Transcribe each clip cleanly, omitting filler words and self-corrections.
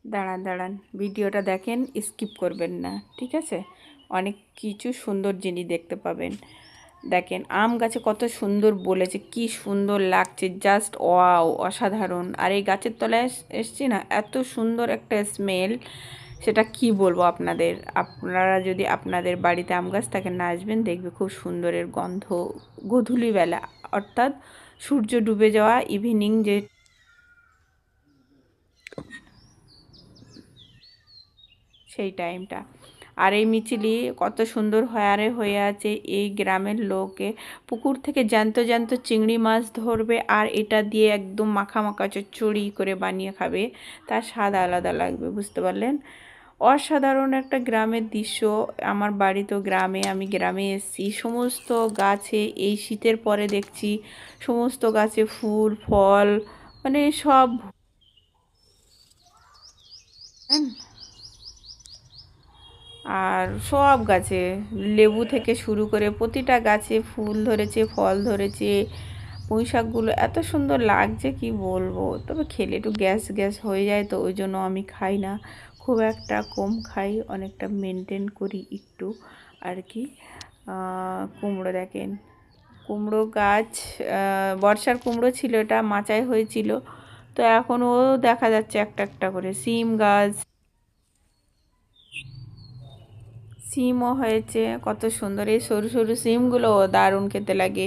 দাঁড়ান দাঁড়ান, ভিডিওটা দেখেন, স্কিপ করবেন না, ঠিক আছে? অনেক কিছু সুন্দর জিনিস দেখতে পাবেন। দেখেন আম গাছে কত সুন্দর বলেছে, কি সুন্দর লাগছে, জাস্ট ওয়াও, অসাধারণ। আর এই গাছের তলায় এসছি না, এত সুন্দর একটা স্মেল, সেটা কি বলবো আপনাদের। আপনারা যদি আপনাদের বাড়িতে আম গাছ থাকে না, আসবেন, দেখবে খুব সুন্দরের গন্ধ। গোধূলিবেলা, অর্থাৎ সূর্য ডুবে যাওয়া ইভিনিং যে সেই টাইমটা। আর এই মিছিলি কত সুন্দর হয়ে আছে। এই গ্রামের লোকে পুকুর থেকে জ্যান্ত জ্যান্ত চিংড়ি মাছ ধরবে, আর এটা দিয়ে একদম মাখা মাখা চচ্চড়ি করে বানিয়ে খাবে। তার স্বাদ আলাদা লাগবে, বুঝতে পারলেন? অসাধারণ একটা গ্রামের দৃশ্য। আমার বাড়ি তো গ্রামে, আমি গ্রামে এসেছি। সমস্ত গাছে এই শীতের পরে দেখছি সমস্ত গাছে ফুল ফল, মানে সব। আর সব গাছে, লেবু থেকে শুরু করে প্রতিটা গাছে ফুল ধরেছে, ফল ধরেছে। পুঁই শাকগুলো এত সুন্দর লাগছে, কি বলবো। তবে খেলে একটু গ্যাস গ্যাস হয়ে যায়, তো ওই জন্য আমি খাই না, খুব একটা কম খাই, অনেকটা মেনটেন করি একটু আর কি। কুমড়ো দেখেন, কুমড়ো গাছ, বর্ষার কুমড়ো ছিল, এটা মাচায় হয়েছিল, তো এখনও দেখা যাচ্ছে একটা একটা করে। সিম গাছ, সিমও হয়েছে, কত সুন্দর। এই সরু সরু সিমগুলো দারুণ খেতে লাগে।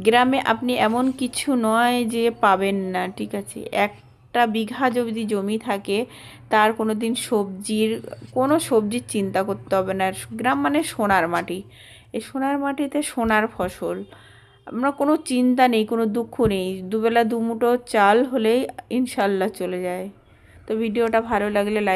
গ্রামে আপনি এমন কিছু নয় যে পাবেন না, ঠিক আছে? একটা বিঘা যদি জমি থাকে, তার কোনো দিন কোনো সবজির চিন্তা করতে হবে না। গ্রাম মানে সোনার মাটি, এই সোনার মাটিতে সোনার ফসল। আমরা কোনো চিন্তা নেই, কোনো দুঃখ নেই, দুবেলা দুমুঠো চাল হলেই ইনশাল্লাহ চলে যায়। তো ভিডিওটা ভালো লাগলে লাইক